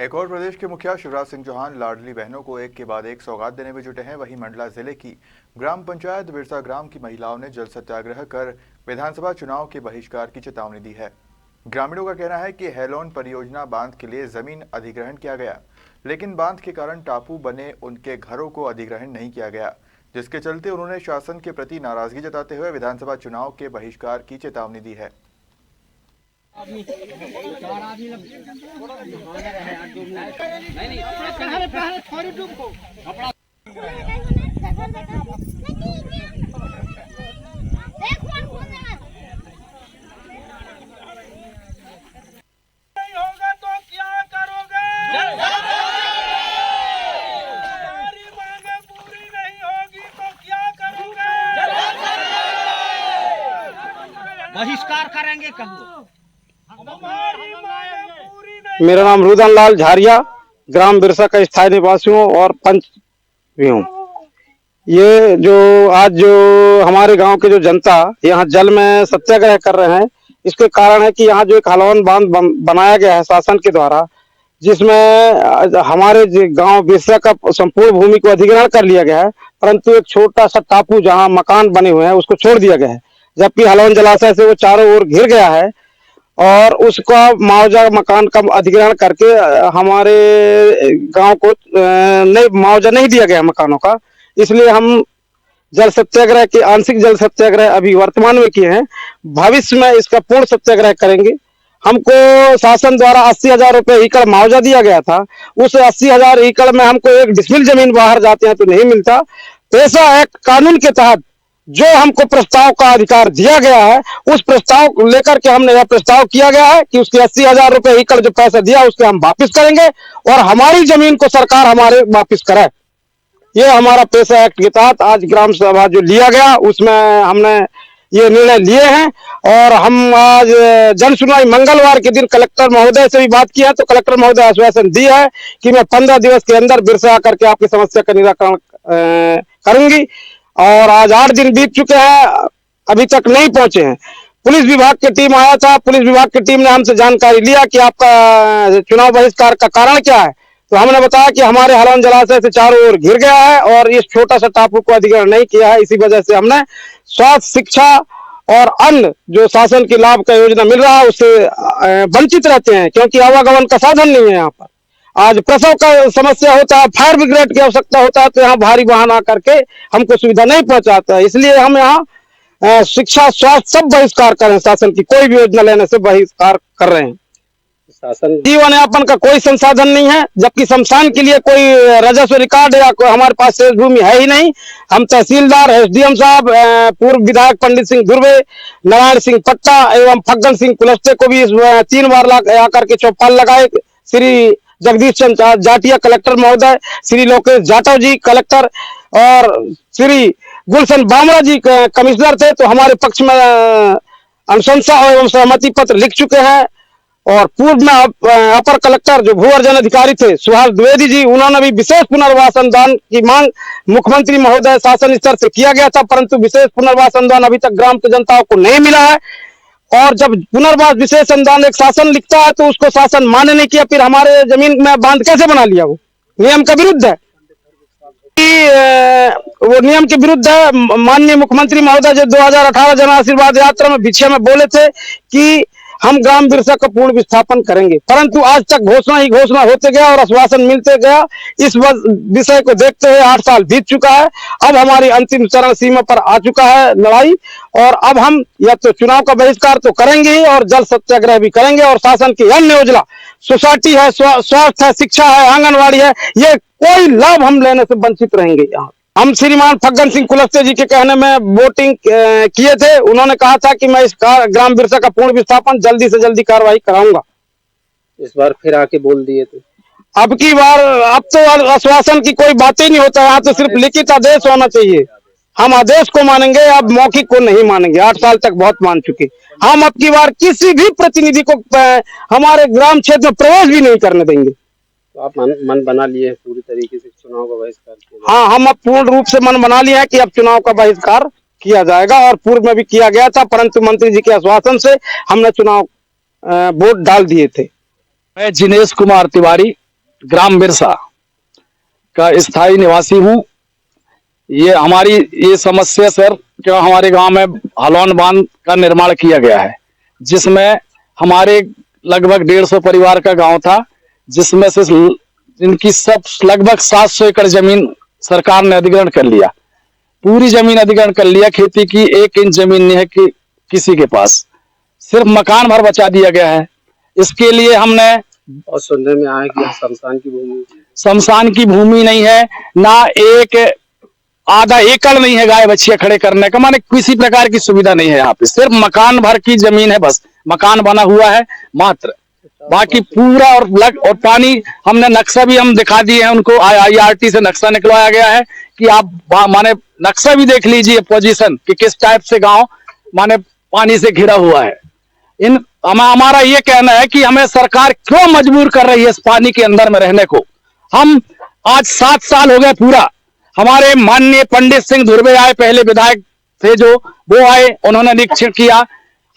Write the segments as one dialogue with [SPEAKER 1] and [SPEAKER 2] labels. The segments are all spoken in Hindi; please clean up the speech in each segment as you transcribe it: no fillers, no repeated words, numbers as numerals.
[SPEAKER 1] एक और प्रदेश के मुखिया शिवराज सिंह चौहान लाडली बहनों को एक के बाद एक सौगात देने में जुटे हैं। वहीं मंडला जिले की ग्राम पंचायत बिरसा ग्राम की महिलाओं ने जल सत्याग्रह कर विधानसभा चुनाव के बहिष्कार की चेतावनी दी है। ग्रामीणों का कहना है कि हेलोन परियोजना बांध के लिए जमीन अधिग्रहण किया गया, लेकिन बांध के कारण टापू बने उनके घरों को अधिग्रहण नहीं किया गया, जिसके चलते उन्होंने शासन के प्रति नाराजगी जताते हुए विधानसभा चुनाव के बहिष्कार की चेतावनी दी है।
[SPEAKER 2] बहिष्कार करेंगे कहो।
[SPEAKER 3] मेरा नाम रुदन लाल झारिया, ग्राम बिरसा का स्थायी निवासी हूँ और पंच भी हूँ। ये जो आज जो हमारे गांव के जो जनता यहाँ जल में सत्याग्रह कर रहे हैं, इसके कारण है कि यहाँ जो एक हलवन बांध बनाया गया है शासन के द्वारा, जिसमें हमारे गांव बिरसा का संपूर्ण भूमि को अधिग्रहण कर लिया गया है, परंतु एक छोटा सा टापू जहाँ मकान बने हुए हैं उसको छोड़ दिया गया है, जबकि हलवन जलाशय से वो चारों ओर घिर गया है और उसका मुआवजा मकान का अधिग्रहण करके हमारे गांव को मुआवजा नहीं दिया गया मकानों का। इसलिए हम जल सत्याग्रह के आंशिक जल सत्याग्रह अभी वर्तमान में किए हैं। भविष्य में इसका पूर्ण सत्याग्रह करेंगे। हमको शासन द्वारा 80,000 रुपये एकड़ मुआवजा दिया गया था। उस 80,000 एकड़ में हमको 1 डिसमिल जमीन बाहर जाते हैं तो नहीं मिलता। पैसा एक्ट कानून के तहत जो हमको प्रस्ताव का अधिकार दिया गया है, उस प्रस्ताव को लेकर के हमने यह प्रस्ताव किया गया है कि उसके 80,000 रुपये एकड़ जो पैसा दिया उसके हम वापस करेंगे और हमारी जमीन को सरकार हमारे वापस करे। ये हमारा पैसा एक्ट के तहत आज ग्राम सभा जो लिया गया उसमें हमने ये निर्णय लिए हैं। और हम आज जन सुनवाई मंगलवार के दिन कलेक्टर महोदय से भी बात किया तो कलेक्टर महोदय आश्वासन दी है कि मैं 15 दिवस के अंदर बिरसा आकर के आपकी समस्या का निराकरण करूंगी। और आज 8 दिन बीत चुके हैं, अभी तक नहीं पहुंचे हैं। पुलिस विभाग की टीम आया था, पुलिस विभाग की टीम ने हमसे जानकारी लिया कि आपका चुनाव बहिष्कार का कारण क्या है, तो हमने बताया कि हमारे हलवन जलाशय से चारों ओर घिर गया है और इस छोटा सा टापू को अधिग्रहण नहीं किया है। इसी वजह से हमने स्वास्थ्य, शिक्षा और अन्य जो शासन की लाभ का योजना मिल रहा है उससे वंचित रहते हैं, क्योंकि आवागमन का साधन नहीं है। यहाँ पर आज प्रसव का समस्या होता है, फायर ब्रिगेड की आवश्यकता होता है, तो यहाँ भारी वाहन आकर के हमको सुविधा नहीं पहुंचाता है। इसलिए हम यहाँ शिक्षा, स्वास्थ्य सब बहिष्कार कर रहे हैं। शासन की कोई भी योजना लेने से बहिष्कार कर रहे हैं। शासन जीवन यापन का कोई संसाधन नहीं है, जबकि शमशान के लिए कोई राजस्व रिकॉर्ड या कोई हमारे पास शेष भूमि है ही नहीं। हम तहसीलदार, SDM साहब, पूर्व विधायक पंडित सिंह धुर्वे, नारायण सिंह पट्टा एवं फग्गन सिंह कुलस्ते को भी 3 बार आकर के चौपाल लगाए। श्री जगदीश चंद्र जाटिया कलेक्टर महोदय, श्री लोकेश जाटव जी कलेक्टर और श्री गुलशन बामरा जी कमिश्नर थे, तो हमारे पक्ष में अनुशंसा एवं सहमति पत्र लिख चुके हैं। और पूर्व में अपर कलेक्टर जो भू अर्जन अधिकारी थे सुहास द्विवेदी जी, उन्होंने भी विशेष पुनर्वास अनुदान की मांग मुख्यमंत्री महोदय शासन स्तर से किया गया था, परंतु विशेष पुनर्वास अनुदान अभी तक ग्राम की जनता को नहीं मिला है। और जब पुनर्वास विशेष अनुदान एक शासन लिखता है तो उसको शासन मान्य नहीं किया, फिर हमारे जमीन में बांध कैसे बना लिया? वो नियम के विरुद्ध है। वो नियम के विरुद्ध है। माननीय मुख्यमंत्री महोदय जो 2018 जन आशीर्वाद यात्रा में विषय में बोले थे कि हम ग्राम बिरसा का पूर्ण विस्थापन करेंगे, परंतु आज तक घोषणा ही घोषणा होते गया और आश्वासन मिलते गया। इस विषय को देखते हुए 8 साल बीत चुका है। अब हमारी अंतिम चरण सीमा पर आ चुका है लड़ाई, और अब हम या तो चुनाव का बहिष्कार तो करेंगे ही और जल सत्याग्रह भी करेंगे। और शासन की अन्य योजना, सोसाइटी है, स्वास्थ्य है, शिक्षा है, आंगनबाड़ी है, ये कोई लाभ हम लेने से वंचित रहेंगे। यहाँ हम श्रीमान फग्गन सिंह कुलस्ते जी के कहने में वोटिंग किए थे। उन्होंने कहा था कि मैं इस ग्राम बिरसा का पूर्ण विस्थापन जल्दी से जल्दी कार्रवाई कराऊंगा।
[SPEAKER 4] इस बार फिर आके बोल दिए थे।
[SPEAKER 3] अब की बार अब तो आश्वासन की कोई बात ही नहीं होता, यहाँ तो सिर्फ लिखित आदेश होना चाहिए। हम आदेश को मानेंगे, अब मौखिक को नहीं मानेंगे। 8 साल तक बहुत मान चुके। हम अब की बार किसी भी प्रतिनिधि को हमारे ग्राम क्षेत्र में प्रवेश भी नहीं करने देंगे।
[SPEAKER 4] तो आप मन बना लिए पूरी तरीके से चुनाव का बहिष्कार?
[SPEAKER 3] हाँ, हम अब पूर्ण रूप से मन बना लिया है कि अब चुनाव का बहिष्कार किया जाएगा, और पूर्व में भी किया गया था, परंतु मंत्री जी के आश्वासन से हमने चुनाव वोट डाल दिए थे।
[SPEAKER 5] मैं जिनेश कुमार तिवारी,
[SPEAKER 3] ग्राम बिरसा का स्थायी निवासी हूँ। ये हमारी ये समस्या सर, क्या हमारे गांव में हलौन बांध का निर्माण किया गया है, जिसमें हमारे लगभग 150 परिवार का गांव था, जिसमें से इनकी सब लगभग 700 एकड़ जमीन सरकार ने अधिग्रहण कर लिया। पूरी जमीन अधिग्रहण कर लिया। खेती की 1 इंच जमीन नहीं है कि किसी के पास, सिर्फ मकान भर बचा दिया गया है। इसके लिए हमने,
[SPEAKER 4] और सुनने में आया कि
[SPEAKER 3] शमशान की भूमि नहीं है, ना एक आधा एकड़ नहीं है गाय बछिया खड़े करने का, माने किसी प्रकार की सुविधा नहीं है यहाँ पे। सिर्फ मकान भर की जमीन है, बस मकान बना हुआ है मात्र, बाकी पूरा और पानी हमने नक्शा भी हम दिखा दिए हैं उनको। IRT से नक्शा निकलवाया गया है कि आप माने नक्शा भी देख लीजिए पोजीशन कि किस टाइप से गांव माने पानी से घिरा हुआ है। हमारा ये कहना है कि हमें सरकार क्यों मजबूर कर रही है इस पानी के अंदर में रहने को। हम आज 7 साल हो गए पूरा। हमारे माननीय पंडित सिंह धुर्वे आए, पहले विधायक थे जो, वो आए, उन्होंने निरीक्षण किया।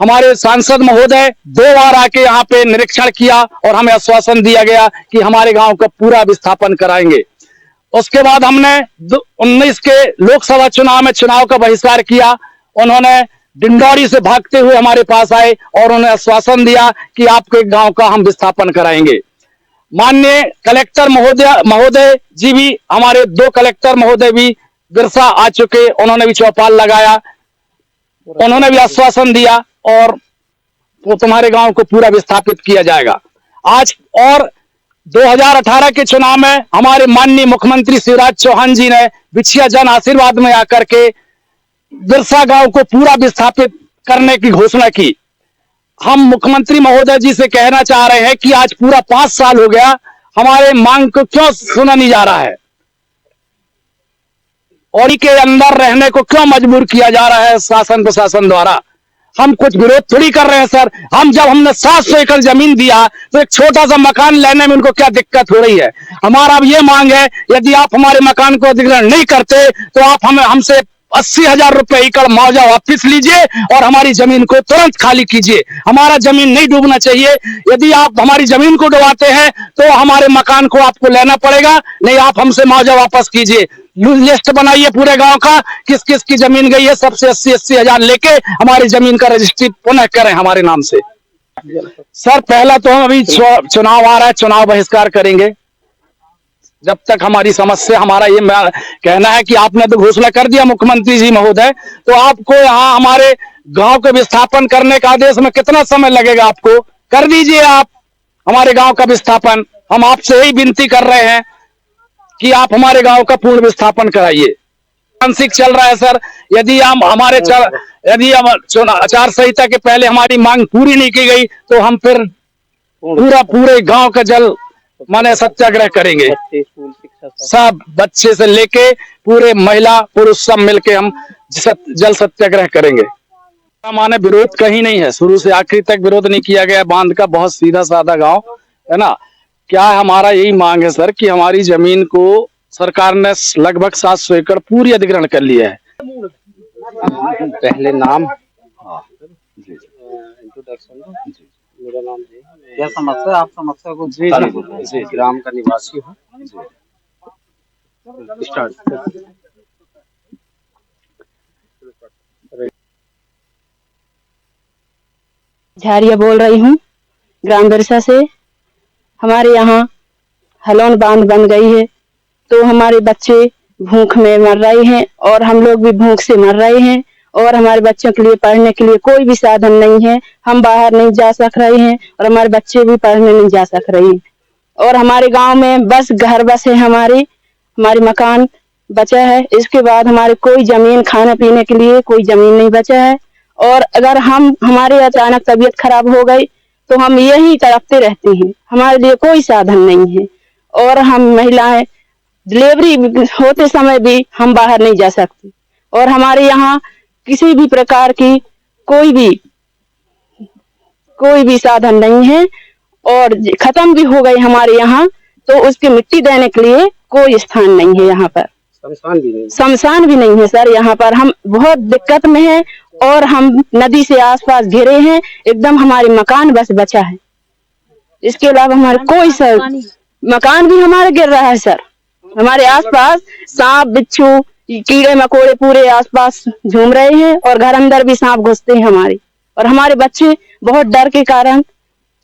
[SPEAKER 3] हमारे सांसद महोदय 2 बार आके यहाँ पे निरीक्षण किया और हमें आश्वासन दिया गया कि हमारे गांव का पूरा विस्थापन कराएंगे। उसके बाद हमने 19 के लोकसभा चुनाव में चुनाव का बहिष्कार किया। उन्होंने डिंडौरी से भागते हुए हमारे पास आए और उन्हें आश्वासन दिया कि आपके गांव का हम विस्थापन कराएंगे। माननीय कलेक्टर महोदय जी भी, हमारे 2 कलेक्टर महोदय भी बिरसा आ चुके, उन्होंने भी चौपाल लगाया, उन्होंने भी आश्वासन दिया और वो तुम्हारे गांव को पूरा विस्थापित किया जाएगा। आज और 2018 के चुनाव में हमारे माननीय मुख्यमंत्री शिवराज चौहान जी ने बिछिया जन आशीर्वाद में आकर के बिरसा गांव को पूरा विस्थापित करने की घोषणा की। हम मुख्यमंत्री महोदय जी से कहना चाह रहे हैं कि आज पूरा 5 साल हो गया, हमारे मांग को क्यों सुना नहीं जा रहा है और के अंदर रहने को क्यों मजबूर किया जा रहा है शासन प्रशासन द्वारा। हम कुछ विरोध थोड़ी कर रहे हैं सर। जब हमने 700 एकड़ जमीन दिया तो एक छोटा सा मकान लेने में उनको क्या दिक्कत हो रही है। हमारा अब ये मांग है, यदि आप हमारे मकान को अधिग्रहण नहीं करते तो आप हमसे 80,000 रुपए एकड़ मुआवजा वापिस लीजिए और हमारी जमीन को तुरंत खाली कीजिए। हमारा जमीन नहीं डूबना चाहिए। यदि आप हमारी जमीन को डुबाते हैं तो हमारे मकान को आपको लेना पड़ेगा, नहीं आप हमसे मुआवजा वापस कीजिए। लिस्ट बनाइए पूरे गांव का, किस किस की जमीन गई है, सबसे 80,000 लेके हमारी जमीन का रजिस्ट्री पुनः करें हमारे नाम से। सर पहला तो हम अभी चुनाव आ रहा है, चुनाव बहिष्कार करेंगे जब तक हमारी समस्या। हमारा ये कहना है कि आपने तो घोषणा कर दिया मुख्यमंत्री जी महोदय, तो आपको यहाँ हमारे गांव के विस्थापन करने का आदेश में कितना समय लगेगा, आपको कर दीजिए आप हमारे गांव का विस्थापन। हम आपसे यही विनती कर रहे हैं कि आप हमारे गांव का पूर्ण विस्थापन कराइए। मानसिक चल रहा है सर, यदि हम आचार संहिता के पहले हमारी मांग पूरी नहीं की गई तो हम फिर पूरे गांव का जल माने सत्याग्रह करेंगे। सब बच्चे से लेके पूरे महिला पुरुष सब मिलके हम जल सत्याग्रह करेंगे। माने विरोध कहीं नहीं है, शुरू से आखिरी तक विरोध नहीं किया गया। बांध का बहुत सीधा साधा गांव है ना। क्या हमारा यही मांग है सर कि हमारी जमीन को सरकार ने लगभग 700 एकड़ पूरी अधिग्रहण कर लिया है।
[SPEAKER 4] पहले नाम, इंट्रोडक्शन। मेरा नाम है, क्या समस्या, आप समस्या को जी ग्राम का निवासी हूँ। स्टार्ट।
[SPEAKER 5] झारिया बोल रही हूँ ग्राम बिरसा से। हमारे यहाँ हलौन बांध बन गई है तो हमारे बच्चे भूख में मर रहे हैं और हम लोग भी भूख से मर रहे हैं और हमारे बच्चों के लिए पढ़ने के लिए कोई भी साधन नहीं है। हम बाहर नहीं जा सक रहे हैं और हमारे बच्चे भी पढ़ने नहीं जा सक रहे हैं और हमारे गांव में बस घर बस है, हमारी मकान बचा है। इसके बाद हमारे कोई जमीन, खाने पीने के लिए कोई जमीन नहीं बचा है और अगर हमारे अचानक तबीयत खराब हो गई तो हम यही तड़पते रहते हैं। हमारे लिए कोई साधन नहीं है और हम महिलाएं डिलीवरी होते समय भी हम बाहर नहीं जा सकते और हमारे यहाँ किसी भी प्रकार की कोई भी साधन नहीं है और खत्म भी हो गई हमारे यहाँ तो उसकी मिट्टी देने के लिए कोई स्थान नहीं है। यहाँ पर शमशान भी नहीं है सर। यहाँ पर हम बहुत दिक्कत में हैं और हम नदी से आसपास घिरे हैं, एकदम हमारे मकान बस बचा है। इसके अलावा हमारे कोई मकान भी हमारा गिर रहा है सर। हमारे आसपास सांप बिच्छू कीड़े मकोड़े पूरे आसपास झूम रहे हैं और घर अंदर भी सांप घुसते हैं हमारे। और हमारे बच्चे बहुत डर के कारण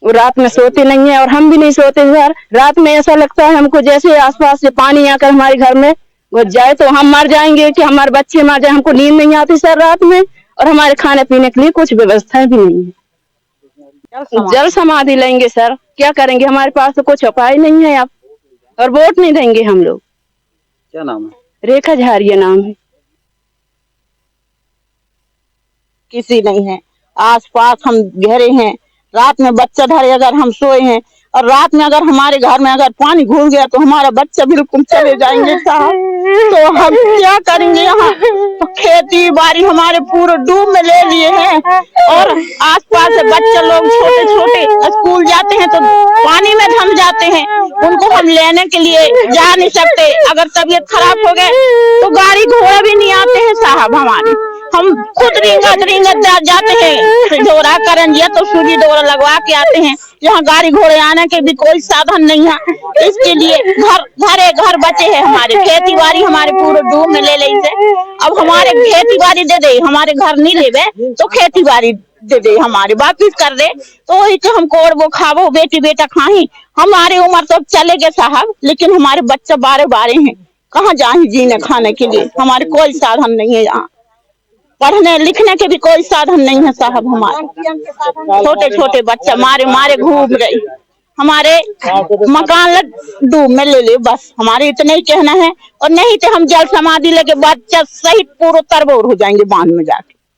[SPEAKER 5] रात में सोते नहीं है और हम भी नहीं सोते सर। रात में ऐसा लगता है हमको जैसे आसपास से पानी आकर हमारे घर में घुस जाए तो हम मर जाएंगे कि हमारे बच्चे मर जाए। हमको नींद नहीं आती सर रात में और हमारे खाने पीने के लिए कुछ व्यवस्थाएं भी नहीं है। जल समाधि लेंगे सर, क्या करेंगे, हमारे पास तो कुछ उपाय नहीं है अब और वोट नहीं देंगे हम लोग।
[SPEAKER 4] क्या नाम है?
[SPEAKER 5] रेखा झारिया नाम है।
[SPEAKER 6] किसी नहीं है, आस पास हम घेरे हैं। रात में बच्चा धरे अगर हम सोए हैं और रात में अगर हमारे घर में अगर पानी घुस गया तो हमारा बच्चा बिल्कुल चले जाएंगे साहब। तो हम क्या करेंगे? यहाँ तो खेती बाड़ी हमारे पूरे डूब में ले लिए हैं और आसपास से बच्चे लोग छोटे छोटे स्कूल जाते हैं तो पानी में थम जाते हैं। उनको हम लेने के लिए जा नहीं सकते। अगर तबीयत खराब हो गए तो गाड़ी घोड़ा भी नहीं आते हैं साहब हमारे। हम खुद रिंगत जाते हैं डोरा करंजिया तो सूजी डोरा लगवा के आते हैं। यहाँ गाड़ी घोड़े आने के भी कोई साधन नहीं है। इसके लिए घर बचे हैं हमारे। खेती बाड़ी हमारे पूरे डूब में ले ली से। अब हमारे खेती बाड़ी दे दे, हमारे घर नहीं लेवे तो खेती बाड़ी दे दे हमारे वापिस कर दे तो वही तो हम कोड़ वो खावो बेटी बेटा खाही। हमारी उम्र तो चले गए साहब, लेकिन हमारे बच्चे बारे हैं। कहाँ जाए जीने खाने के लिए? हमारे कोई साधन नहीं है। यहाँ पढ़ने लिखने के भी कोई साधन नहीं है साहब। हमारे छोटे छोटे बच्चे मारे घूम रहे। हमारे मकान डूब में ले बस हमारे इतना ही कहना है। और नहीं तो हम जल समाधि लेके बच्चा सहित पूरा तरबोर हो जाएंगे बांध में जाके।